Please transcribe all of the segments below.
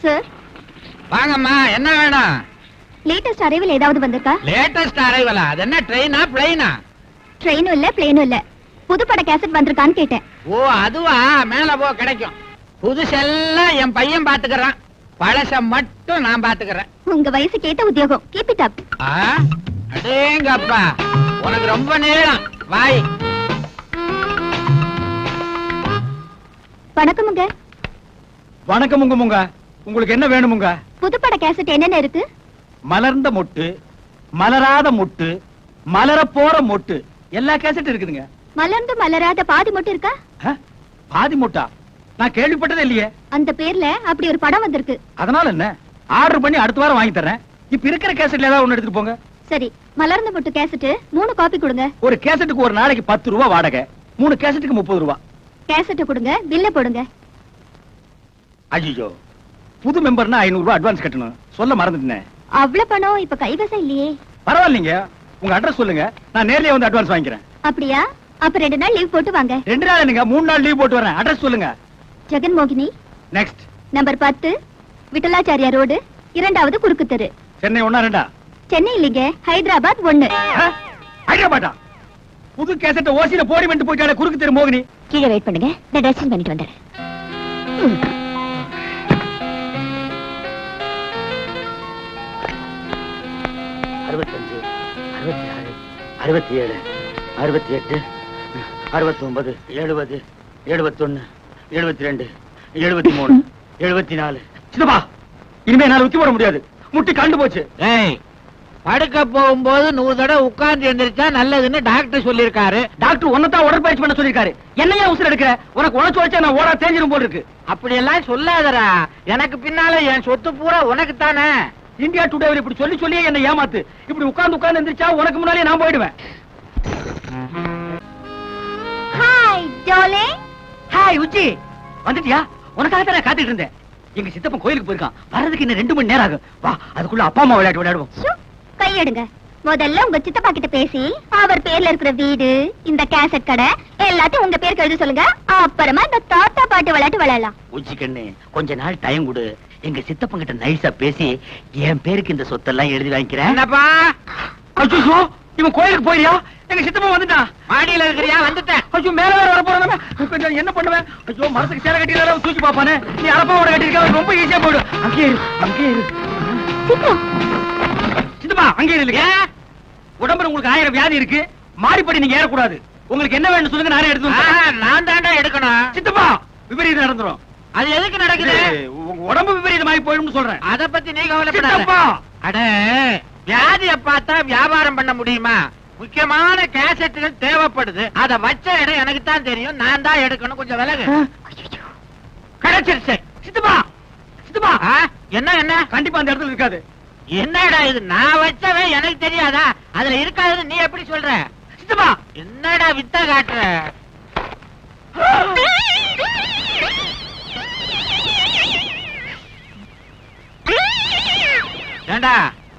Sir வாங்கம்மா, என்ன வேணும்? லேட்டஸ்ட் அரைவல் ஏதாவது வந்திருக்கா? லேட்டஸ்ட் அரைவலா? அது என்ன ட்ரெயினா பிளைனா? ட்ரெயினும் இல்ல பிளேனும் இல்ல, புதுப்பட கேசட் வந்திருக்கான்னு கேட்டேன். ஓ அதுவா, மேல போ கிடைக்கும். புதுசெல்லாம் என் பையன் பாத்துக்கறான், பழச மட்டும் நான் பாத்துக்கறேன். உங்க வயசு கேட்ட உத்தியோகம், கீப் இட் அப். அடேங்கப்பா, உனக்கு ரொம்ப நேரம் வாய். வணக்கமுங்க. வணக்கமுங்க. உங்களுக்கு என்ன வேணுமுங்க? புதுப்பட கேசட் என்னென்ன இருக்கு? மலர்ந்த மொட்டு, மலராத மொட்டு, மலர போற மொட்டு, எல்லா கேசட் இருக்குதுங்க. மலர்ந்து மலராத பாதி மட்டும் இருக்கா? பாதி மொட்டா? நான் கேள்விப்பட்டதே இல்லையே. அந்த பேர்ல அப்படி ஒரு படம் வந்திருக்கு. அதனால என்ன, ஆர்டர் பண்ணி அடுத்த வாரம் வாங்கி தரேன். இப்ப இருக்கிற கேசட்ல ஏதாவது ஒண்ணு எடுத்துட்டு போங்க. சரி, மலர்ந்த மொட்டு கேசட் 3 காப்பி கொடுங்க. ஒரு கேசட்டுக்கு ஒரு நாளைக்கு 10 ரூபாய் வாடகை, 3 கேசட்டுக்கு 30 ரூபாய். கேசட் கொடுங்க, பில்ல போடுங்க. ஐயோ, புது மெம்பர்னா 500 ரூபாய் அட்வான்ஸ் கட்டணும், சொல்ல மறந்துட்டேன். அவ்வளவு பணம் இப்ப கைவசம் இல்லையே. பரவாயில்லைங்க, உங்க அட்ரஸ் சொல்லுங்க, நான் நேர்லயே வந்து அட்வான்ஸ் வாங்கிக்கிறேன். அப்படியா? அப்ப 2 நாள் லீவ் போட்டு வாங்க. 2 நாள் இல்லைங்க, 3 நாள் லீவ் போட்டு வரேன். அட்ரஸ் சொல்லுங்க. ஜெகன் மோகினி, நெக்ஸ்ட் நம்பர் 10, விட்டலாச்சாரியா ரோடு, 2வது குறுக்கு தெரு. சென்னை 1 2? சென்னை இல்லைங்க, ஹைதராபாத் 1. ஹைதராபாத்தா? புது கேசட் ஓசில போடி வந்து போயிட்டாலே குறுக்கு தெரு மோகினி. கீழே வெயிட் பண்ணுங்க, நான் ட்ரெஸ்ஸிங் பண்ணிட்டு வந்துறேன். 65, 66, 67, 68, 69, 70, 71, 72, 73, 74. சித்தப்பா, இனிமே என்னால உச்சி போட முடியாது, முட்டி கண்டு போச்சு. ஏய், படுக்க போகும்போது 100 தடவை உட்கார்ந்து எந்திரிச்சா நல்லதுன்னு டாக்டர் சொல்லிருக்காரு. டாக்டர் உன்னதான் உடற்பயிற்சி பண்ண சொல்லிருக்காரு. என்னையா உசுர எடுக்கிற? உனக்கு உழைச்சு உழைச்சா நான் ஓடா தேஞ்சிரும் போல இருக்கு. அப்படி எல்லாம் சொல்லாதடா, எனக்கு பின்னால என் சொத்து பூரா உனக்கு தானே. இந்தியா டுடே இப்படி சொல்லி சொல்லியே என்ன ஏமாத்து. இப்படி உட்கார்ந்து எந்திரிச்சா உனக்கு முன்னாலே நான் போயிடுவேன். Hi darling. ஹாய் உச்சி, வந்துட்டியா? உனக்காக தான் காத்துட்டு இருந்தேன். எங்க சித்தப்பன் கோயிலுக்கு போயிருக்கான், வர்றதுக்கு இன்னும் 2 மணி நேரம் ஆகும். வா, அதுக்குள்ள அப்பா அம்மா விளையாட்டு விளையாடுவோம். கையெடுங்க. முதல்ல உங்க சித்தப்பா கிட்ட பேசி அவர் பேர்ல இருக்கிற வீடு, இந்த கேசட் கடை எல்லாத்தையும் உங்க பேருக்கு எழுத சொல்லுங்க. அப்புறமா இந்த தாத்தா பாட்டு விளையாட்டு விளையாடலாம். உச்சி கண்ணு, கொஞ்ச நாள் டைம் கொடு. எங்க சித்தப்பன் கிட்ட நைஸா பேசி என் பேருக்கு இந்த சொத்தெல்லாம் எழுதி வாங்கிக்கிறேன். என்னப்பா? ஐயோ, இவன் கோயிலுக்கு போயிரியா? எங்க சித்தப்பன் வந்துட்டான். மாடியில இருக்கிறியா? வந்துட்டேன். ஐயோ, மேல வர போறேன், என்ன பண்ணுவேன்? ஐயோ, மரத்துக்கு சேர கட்டில தூக்கி பாப்பானே. நீ அரப்பாவோட கட்டிருக்க, ரொம்ப ஈஸியா போயிடும். அங்கே இரு. சித்தப்பா, அங்கே இல்லையா? உடம்புல உங்களுக்கு 1000 வியாதி இருக்கு, மாடிப்படி நீங்க ஏறக்கூடாது. உங்களுக்கு என்ன வேணும் சொல்லுங்க, நானே எடுத்து. நான் தாண்டா எடுக்கணும். சித்தப்பா, விபரீதம் நடந்துரும். அது எதுக்கு நடக்குது? உங்க உடம்பு விபரீதமாயி போயிடும் சொல்றேன். அத பத்தி நீ கவலைப்படாத. அட, வியாதிய பார்த்தா வியாபாரம் பண்ண முடியுமா? முக்கியமான கேசட்டுகள் தேவைப்படுது. அத வச்ச இடம் எனக்கு தான் தெரியும், நான் தான் எடுக்கணும். கொஞ்சம் விலகு. கிடைச்சிருச்சு. சித்தப்பா, என்ன கண்டிப்பா அந்த இடத்துல இருக்காது. என்னடா இது, நான் வச்சவன் எனக்கு தெரியாதா? அதுல இருக்காதுன்னு நீ எப்படி சொல்ற? சித்தப்பா, என்னடா வித்த காட்டுற? ஏண்டா,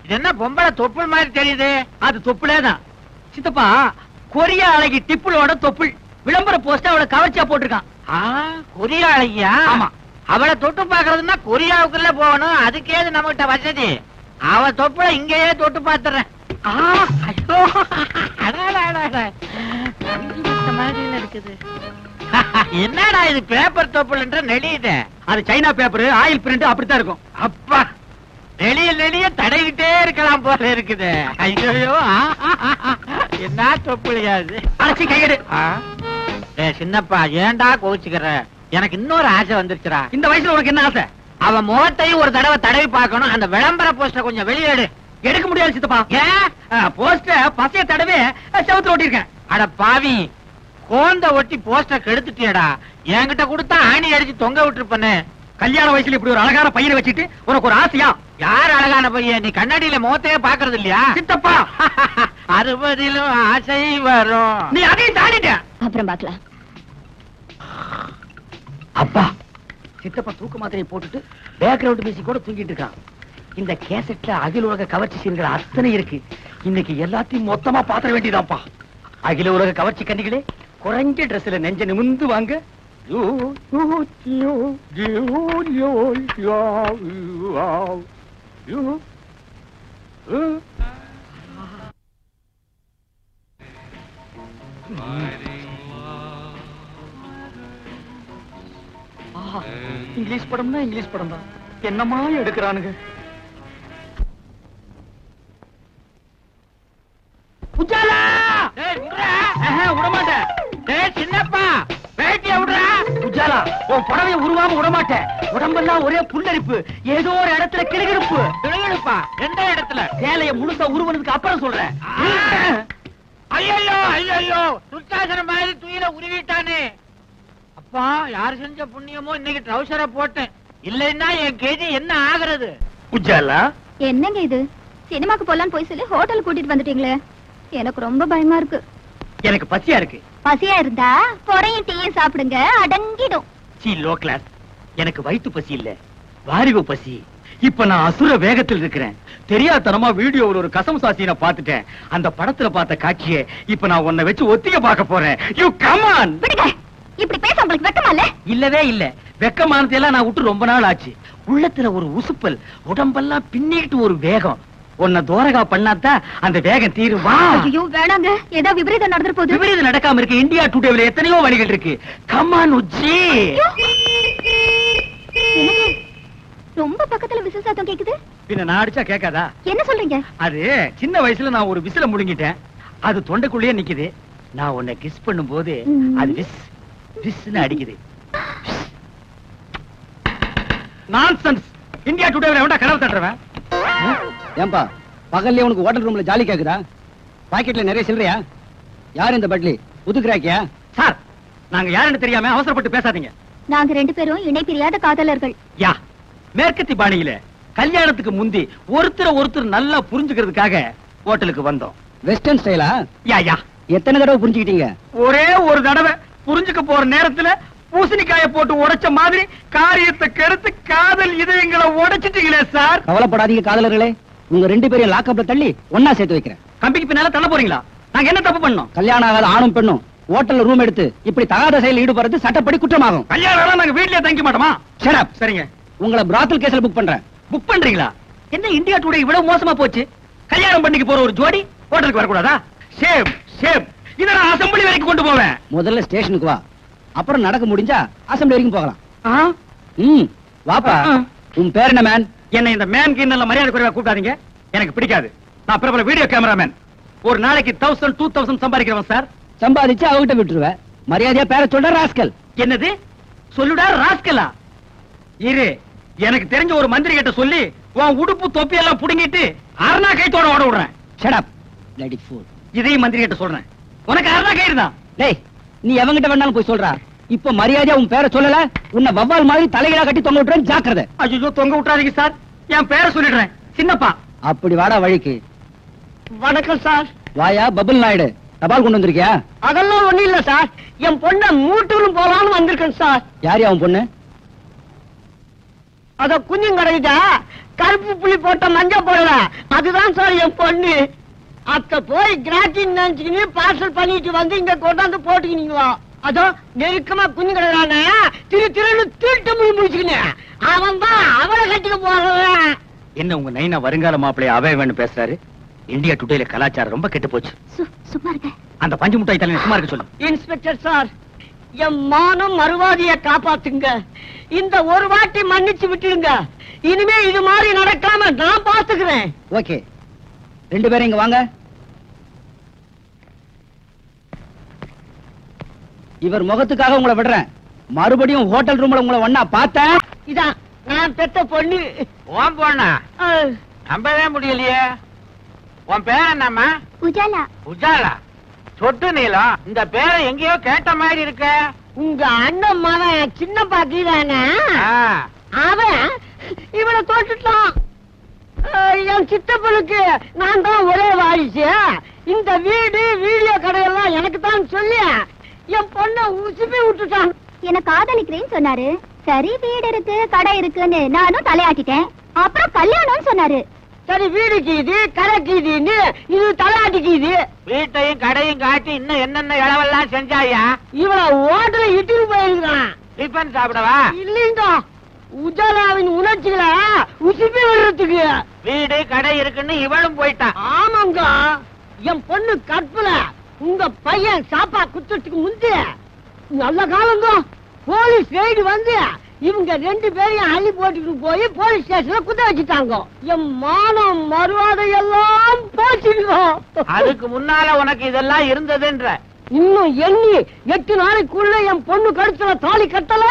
இது என்ன பொம்பளை தொப்புள் மாதிரி தெரியுது? அது தொப்புளேதான். சித்தப்பா, கொரியா அழகி டிப்புளோட தொப்புள் விளம்பர போஸ்ட் அவளை கவர்ச்சியா போட்டிருக்கான். கொரியா அழகியா? ஆமா. அவளை தொட்டு பாக்குறதுன்னா கொரியாவுக்குள்ள போகணும், அதுக்கேது நம்மகிட்ட வசதி. அவ தொப்புள இங்கேயே தொட்டு பாத்துறேன். என்னடா இது, பேப்பர் தொப்புள்ன்ற நெளியுது? அது சைனா பேப்பர், ஆயில் பிரிண்ட் அப்படித்தான் இருக்கும். அப்பா, நெளிய தடவிட்டே இருக்கலாம் போல இருக்குது. ஐயோ, என்ன தொப்புளியாது? அழைச்சி கையெடு. சின்னப்பா, ஏன்டா கோச்சுக்கிற? எனக்கு இன்னொரு ஆசை வந்துருச்சுடா. இந்த வயசுல உனக்கு என்ன ஆசை? அவன் முகத்தையும் ஒரு தடவை தடவி பார்க்கணும். அந்த விளம்பர போஸ்டர் கொஞ்சம் வெளியேடு. எடுக்க முடியாது சித்தப்பா. ஏன்? போஸ்டர் பசைய தடவை செவுத்துல ஓட்டிருக்கேன். அட பாவி, கோந்த ஒட்டி போஸ்டர் கெடுத்துட்டியடா. என்கிட்ட கொடுத்தா ஆணி அடிச்சு தொங்க விட்டுருப்பனே. கல்யாண வயசுல இப்படி ஒரு அழகான பையனை வச்சுட்டு உனக்கு ஒரு ஆசையா? யார் அழகான பையன்? நீ கண்ணாடியில முகத்தையே பாக்குறது இல்லையா? சித்தப்பா, 60லும் ஆசை வரும். நீ அதையும் தாண்டிட்ட. அப்புறம் பார்க்கலாம். அப்பா, சித்தப்பா தூக்க மாத்திரையை போட்டுட்டு பேக்ரவுண்ட் மியூசிக் கூட தூங்கிட்டு இருக்கான். இந்த கேசட்ல அகில உலக கவர்ச்சி சீன்கள் அத்தனை இருக்கு. இன்னைக்கு எல்லாத்தையும் மொத்தமா பாத்திர வேண்டியதாப்பா. அகில உலக கவர்ச்சி கண்ணிகளே, குறைஞ்ச டிரெஸ்ல நெஞ்ச நிமிந்து வாங்க. இங்கிலீஷ் படம்னா இங்கிலீஷ் படம் தான், என்னமா எடுக்கிறானுங்க. உஜாலா! டேய், விட்றா. விடமாட்டேன். டேய், சின்னப்பா வேட்டிய விடுறா. உஜாலா, உன் புடவைய உருவாம விடமாட்டேன். உடம்பெல்லாம் ஒரே புல்லரிப்பு, ஏதோ ஒரு இடத்துல கிளுகிழுப்பு. கிளுகிழுப்பா? எந்த இடத்துல? சேலைய முழுசா உருவனதுக்கு அப்புறம் சொல்றேன். ஐயோ ஐயோ, துர்சாசனம் மாதிரி துயில உருவிட்டானே. அப்பா, யார் செஞ்ச புண்ணியமோ இன்னைக்கு ட்ரௌசரை போட்டேன். இல்லைன்னா என் கேஜி என்ன ஆகுறது? உஜாலா, என்னங்க இது? சினிமாக்கு போலான்னு போய் சொல்லி ஹோட்டல் கூட்டிட்டு வந்துட்டீங்களே, எனக்கு ரொம்ப பயமா இருக்கு. எனக்கு பசியா இருக்கு. பசியா இருந்தா பொறையும் டீயும் சாப்பிடுங்க, அடங்கிடும். சீ, லோ கிளாஸ். எனக்கு வயிற்று பசி இல்ல, வாரிவு பசி. இப்ப நான் அசுர வேகத்தில் இருக்கிறேன். தெரியாதனமா வீடியோவில் ஒரு கசம் சாசியை பார்த்துட்டேன். அந்த படத்துல பார்த்த காட்சியை இப்ப நான் உன்னை வச்சு ஒத்திக பார்க்க போறேன். You come on. விடுங்க, இப்படி பேச உங்களுக்கு வெக்கமா இல்ல? இல்லவே இல்ல. வெக்கமானதெல்லாம் நான் விட்டு ரொம்ப நாள் ஆச்சு. உள்ளத்துல ஒரு உசுப்பல், உடம்பெல்லாம் பின்னிட்டு ஒரு வேகம். உன்னை தோரகா பண்ணாதான் அந்த வேகம் தீரும். வா. ஐயோ வேணாங்க, ஏதோ விபரீதம் நடந்துற போகுது. விபரீதம் நடக்காம இருக்கு. இந்தியா டுடேல எத்தனையோ வழிகள் இருக்கு. Come on Ujji. என்னங்க, ரொம்ப பக்கத்துல விசில் சத்தம் கேக்குது. பின்ன நான் அடிச்சா கேட்காதா? என்ன சொல்றீங்க? அது சின்ன வயசுல நான் ஒரு விசில முழுங்கிட்டேன். அது தொண்டைக்குள்ளேயே நிக்குது. நான் உன்னை கிஸ் பண்ணும் போது அது விஸ் விஸ்னு அடிக்குது. நான்சென்ஸ். இந்தியா டுடேல எவன்டா கனவு தட்டுறவன்? ஏன்பா பகல்ல உனக்கு ஹோட்டல் ரூம்ல ஜாலி கேக்குதா? பாக்கெட்ல நிறைய சில்லறையா? யார் இந்த பட்லி? புதுக்குறாக்கியா? சார், நாங்க யாருன்னு தெரியாம அவசரப்பட்டு பேசாதீங்க. நாங்க ரெண்டு பேரும் இணை பிரியாத காதலர்கள். யா, மேற்கத்தி பாணியில கல்யாணத்துக்கு முந்தி ஒருத்தர் நல்லா புரிஞ்சுக்கிறதுக்காக ஹோட்டலுக்கு வந்தோம். வெஸ்டர்ன் ஸ்டைலா? யா யா. எத்தனை தடவை புரிஞ்சுக்கிட்டீங்க? ஒரே ஒரு தடவை புரிஞ்சுக்க போற நேரத்துல பூசணிக்காய போட்டு உடைச்ச மாதிரி காரியத்தை கருத்து காதல் இதயங்களை உடைச்சிட்டீங்களே சார். கவலைப்படாதீங்க காதலர்களே, உங்க ரெண்டு பேரையும் லாக்அப்ல தள்ளி ஒன்னா சேர்த்து வைக்கிறேன். கம்பிக்கு பின்னால தள்ள போறீங்களா? நாங்க என்ன தப்பு பண்ணோம்? கல்யாணம் ஆகாத ஆணும் பெண்ணும் ஹோட்டல்ல ரூம் எடுத்து இப்படி தகாத செயலில் ஈடுபடுறது சட்டப்படி குற்றமாகும். கல்யாணம் நாங்க வீட்லயே தங்கிக்க மாட்டோமா? Shut up. சரிங்க. உங்களை பிராத்தல் கேஸ்ல புக் பண்றேன். புக் பண்றீங்களா? என்ன இந்தியா டுடே இவ்வளவு மோசமா போச்சு? கல்யாணம் பண்ணிக்கு போற ஒரு ஜோடி ஹோட்டலுக்கு வரக்கூடாதா? Shame shame. இத நான் அசெம்பிளி வரைக்கும் கொண்டு போவேன். முதல்ல ஸ்டேஷனுக்கு வா, அப்புறம் நடக்க முடிஞ்சா அசெம்பிளி வரைக்கும் போகலாம். ஆ? வாப்பா. உன் பேர் என்ன மேன்? என்ன இந்த மேன் கிண்ணல மரியாதை குறைவா கூப்பிடாதீங்க. எனக்கு பிடிக்காது. நான் பிரபல வீடியோ கேமராமேன். ஒரு நாளைக்கு 1000 2000 சம்பாதிக்கிறவன் சார். சம்பாதிச்சு அவகிட்ட விட்டுருவேன். மரியாதையா பேர சொல்ற ராஸ்கல். என்னது? சொல்லுடா ராஸ்கலா. இரு, எனக்கு தெரிஞ்ச ஒரு மந்திரி கிட்ட சொல்லி உன் உடுப்பு தொப்பி எல்லாம் புடுங்கிட்டு அரணா கைத்தோட ஓட விடுறேன். Shut up, bloody fool. இதையும் மந்திரி கிட்ட சொல்றேன். உனக்கு அரணா கயிறு தான். டேய், நீ எவங்கிட்ட வேணாலும் போய் சொல்றா. இப்ப மரியாதையா உன் பேரை சொல்லல, உன்னை வவ்வால் மாதிரி தலைகீழா கட்டி தொங்க விட்டுறேன். ஜாக்கிரதை. ஐயோ, தொங்க விட்டுறாதீங்க சார். என் பேரை சொல்லிடுறேன். சின்னப்பா. அப்படி வாடா வழிக்கு. வணக்கம் சார். வாயா பபுல் நாயுடு, தபால் கொண்டு வந்திருக்கியா? அதெல்லாம் ஒண்ணு இல்ல சார். என் பொண்ண மூட்டூரும் போலான்னு வந்திருக்கேன் சார். யார் அவன் பொண்ணு? அத குஞ்சும் கிடைக்கிட்டா கருப்பு புள்ளி போட்ட மஞ்ச போடல, அதுதான் சார் என் பொண்ணு. அத்த போய் கிராக்கிங் நினைச்சுக்கின்னு பார்சல் பண்ணிட்டு வந்து இங்க கொண்டாந்து போட்டுக்கினீங்களா? அதோ நெருக்கமா குஞ்சு கிடைக்கிறான திருன்னு திருட்டு முடி முடிச்சுக்கினேன். அவன் தான் அவளை கட்டிக்க போறவன். என்ன உங்க நைனா வருங்கால மாப்பிள்ளைய அவே வேணும் பேசுறாரு? இந்தியா டுடேல கலாச்சாரம் ரொம்ப கெட்டு போச்சு. சும்மா இருக்க. அந்த பஞ்சு முட்டாய் தலைவன் சும்மா இருக்க சொல்லு. இன்ஸ்பெக்டர் சார், என் மானம் மறுவாதிய காப்பாத்துங்க. இந்த ஒரு வாட்டி மன்னிச்சு விட்டுருங்க. இனிமே இது மாதிரி நடக்காம நான் பாத்துக்கிறேன். ஓகே, ரெண்டு பேரும் இங்க வாங்க. இவர் முகத்துக்காக உங்களை விடுறேன். மறுபடியும் ஹோட்டல் ரூம்ல உங்களை ஒண்ணா பார்த்தேன். இதான் நான் பெத்த பொண்ணு. ஓம் போனா நம்பவே முடியலையே. உன் பேர் என்னம்மா? உஜாலா. உஜாலா? சொட்டு நீளம். இந்த பேரை எங்கேயோ கேட்ட மாதிரி இருக்க. உங்க அண்ணன் மகன் சின்ன பாக்கிதானே, அவன் இவனை தோட்டுட்டான். என் சித்தப்பனுக்கு நான் தான் ஒரே வாரிசு. இந்த வீடு வீடியோ கடையெல்லாம் எனக்கு தான் சொல்லி என் பொண்ணை உசுப்பி விட்டுட்டான். என்ன காதலிக்கிறேன்னு சொன்னாரு. சரி, வீடு இருக்கு கடை இருக்குன்னு நானும் தலையாட்டிட்டேன். அப்புறம் கல்யாணம்னு சொன்னாரு. சரி வீடுக்கு இது கடைக்கு இதுன்னு இது தலையாட்டிக்கு இது. வீட்டையும் கடையும் காட்டி இன்னும் என்னென்ன இளவெல்லாம் செஞ்சாயா? இவ்வளவு ஓட்டல இட்டுட்டு போயிருக்கான். டிஃபன் சாப்பிடவா? இல்லைங்க, உஜாலாவின் உணர்ச்சிகளை உசுப்பி விடுறதுக்கு. வீடு கடை இருக்குன்னு இவளும் போயிட்டான். ஆமாங்க, என் பொண்ணு கற்பல உங்க பையன் சாப்பா குத்துறதுக்கு முந்தைய நல்ல காலங்க போலீஸ் ரெய்டு வந்து இவங்க 2 பேரையும் அள்ளி போட்டுட்டு போய் போலீஸ் ஸ்டேஷன்ல குத்த வச்சுட்டாங்க. என் மானம் மறுவாதை எல்லாம் போச்சுங்க. அதுக்கு முன்னால உனக்கு இதெல்லாம் இருந்ததுன்ற. இன்னும் எண்ணி 8 நாளைக்குள்ள என் பொண்ணு கழுத்துல தாலி கட்டல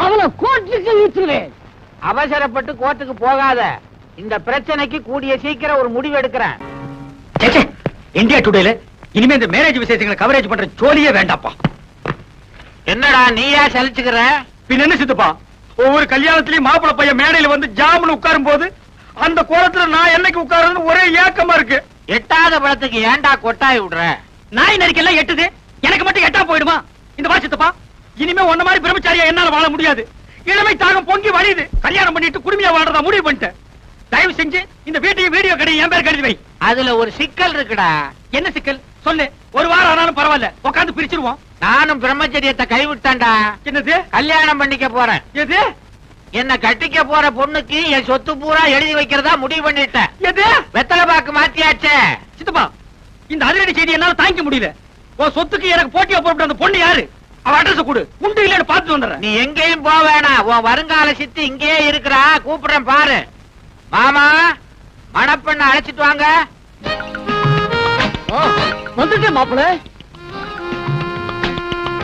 அவளை கோர்ட்டுக்கு இழுத்துருவேன். அவசரப்பட்டு கோர்ட்டுக்கு போகாத. இந்த பிரச்சனைக்கு கூடிய சீக்கிரம் ஒரு முடிவு எடுக்கிறேன். இந்தியா டுடேல இனிமே இந்த மேரேஜ் விசேஷங்களை கவரேஜ் பண்ற ஜோலியே வேண்டாப்பா. என்னடா நீயா சலிச்சுக்கிற? பின்ன என்ன சித்தப்பா, ஒவ்வொரு கல்யாணத்திலயும் மாப்பிள்ளை பையன் மேடையில வந்து ஜாமுன்னு உட்காரும் போது அந்த கோலத்துல நான் என்னைக்கு உட்காருன்னு ஒரே ஏக்கமா இருக்கு. எட்டாத பழத்துக்கு ஏன்டா கொட்டாய் விடுற? நாய் நரிக்கெல்லாம் எட்டுது, எனக்கு மட்டும் எட்டா போயிடுமா? இந்த வா சித்தப்பா, இனிமே உன்ன மாதிரி பிரம்மச்சாரியா என்னால வாழ முடியாது. இளமை தாகம் பொங்கி வழியுது. கல்யாணம் பண்ணிட்டு குடுமையா வாழ்றதா முடிவு பண்ணிட்டேன். தயவு செஞ்சு இந்த வீட்டையும் வீடியோ கடையும் என் பேர் கழுதி வை. அதுல ஒரு சிக்கல் இருக்குடா. என்ன சிக்கல் சொல்லு, ஒரு வாரம் ஆனாலும் பரவாயில்ல, உட்காந்து பிரிச்சிருவோம். நானும் பிரம்மச்சரியத்தை கைவிட்டேன்டா. என்னது? கல்யாணம் பண்ணிக்க போறேன். எது? என்ன கட்டிக்க போற பொண்ணுக்கு என் சொத்து பூரா எழுதி வைக்கிறதா முடிவு பண்ணிட்டேன். எது? வெத்தலை பாக்கு மாத்தியாச்சே. சித்தப்பா, இந்த அதிரடி செய்தி என்னால தாங்கிக்க முடியல. உன் சொத்துக்கு எனக்கு போட்டியா போட்டு அந்த பொண்ணு யாரு? அவ அட்ரஸ் கொடு, உண்டு இல்லன்னு பார்த்து வந்துடுறேன். நீ எங்கேயும் போக வேணாம். உன் வருங்கால சித்தி இங்கேயே இருக்கிறா. கூப்பிடுறேன் பாரு. மாமா, மணப்பெண்ண அழைச்சிட்டு வாங்க. வந்துட்டேன் மாப்பிள்ள.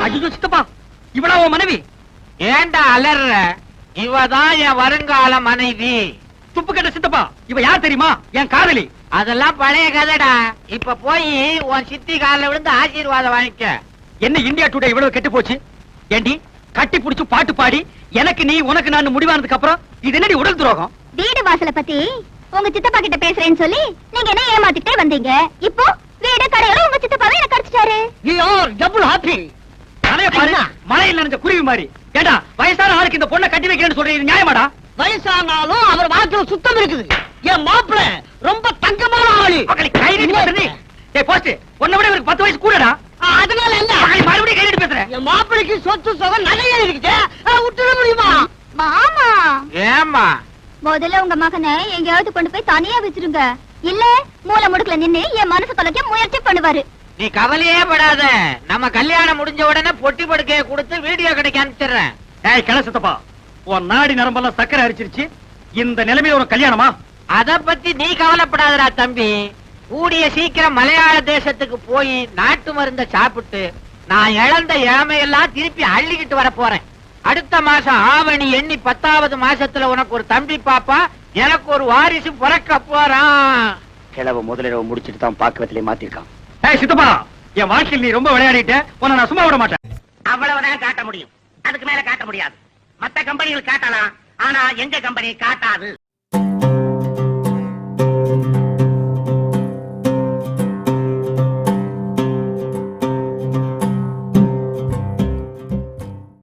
ஐயோ சித்தப்பா, இவனா உன் மனைவி? ஏன்டா அலற? இவதான் என் வருங்கால மனைவி. துப்பு கட்ட சித்தப்பா, இவ யார் தெரியுமா? என் காதலி. அதெல்லாம் பழைய கதைடா. இப்ப போய் உன் சித்தி காலில் விழுந்து ஆசீர்வாதம் வாங்கிக்க. என்ன இந்தியா டுடே இவ்வளவு கெட்டு போச்சு? ஏண்டி கட்டி புடிச்சு பாட்டு பாடி எனக்கு நீ உனக்கு நான் முடிவானதுக்கு அப்புறம் இது என்னடி உடல் துரோகம்? வீடு வாசலை பத்தி உங்க சித்தப்பா கிட்ட பேசுறேன்னு சொல்லி நீங்க என்ன ஏமாத்திட்டே வந்தீங்க. இப்போ வீடு கடையோட உங்க சித்தப்பாவே எனக்கு அடிச்சிட்டாரு. You are double happy. தலைய பாரு, மலையில் நனைஞ்ச குருவி மாதிரி. ஏண்டா வயசான ஆளுக்கு இந்த பொண்ணை கட்டி வைக்கிறேன்னு சொல்றீங்க, இது நியாயமாடா? வயசானாலும் அவர் வாக்குல சுத்தம் இருக்குது. என் மாப்பிள்ள ரொம்ப தங்கமான ஆளு. மகளே, கை நீட்டி பேசுறீ. டேய் போஸ்ட், உன்னை விட இவருக்கு 10 வயசு கூடடா. அதனால என்ன? மகளே, மறுபடியும் கை நீட்டி பேசுறேன். என் மாப்பிளைக்கு சொத்து சுகம் நிறைய இருக்குது. விட்டுட முடியுமா? மாமா, ஏம்மா? முதல்ல உங்க மகனை எங்கேயாவது கொண்டு போய் தனியா வச்சிருங்க. இல்ல மூலை முடுக்குல நின்னு என் மனசு தொலைக்க முயற்சி பண்ணுவாரு. நீ கவலையே படாத. நம்ம கல்யாணம் முடிஞ்ச உடனே பொட்டி படுக்கைய கொடுத்து வீடியோ கடைக்கு அனுப்பிச்சிடுறேன். ஏய் கிள சித்தப்பா, உன் நாடி நரம்பெல்லாம் சக்கரை அரிச்சிருச்சு. இந்த நிலைமையில ஒரு கல்யாணமா? அத பத்தி நீ கவலைப்படாதடா தம்பி. கூடிய சீக்கிரம் மலையாள தேசத்துக்கு போய் நாட்டு மருந்த சாப்பிட்டு நான் இழந்த இளமையெல்லாம் திருப்பி அள்ளிக்கிட்டு வர போறேன். அடுத்த மாசம் ஆவணி எண்ணி 10வது மாசத்துல உனக்கு ஒரு தம்பி பாப்பா, எனக்கு ஒரு வாரிசு பிறக்க போறான். கிழவ முதலிரவு முடிச்சிட்டு தான் பாக்குறதுல மாத்திருக்கான். ஏய் சித்தப்பா, என் வாழ்க்கையில் நீ ரொம்ப விளையாடிட்ட. உன்னை நான் சும்மா விட மாட்டேன். அவ்வளவுதான் காட்ட முடியும். அதுக்கு மேல காட்ட முடியாது. மத்த கம்பெனிகள் காட்டலாம், ஆனா எங்க கம்பெனி காட்டாது.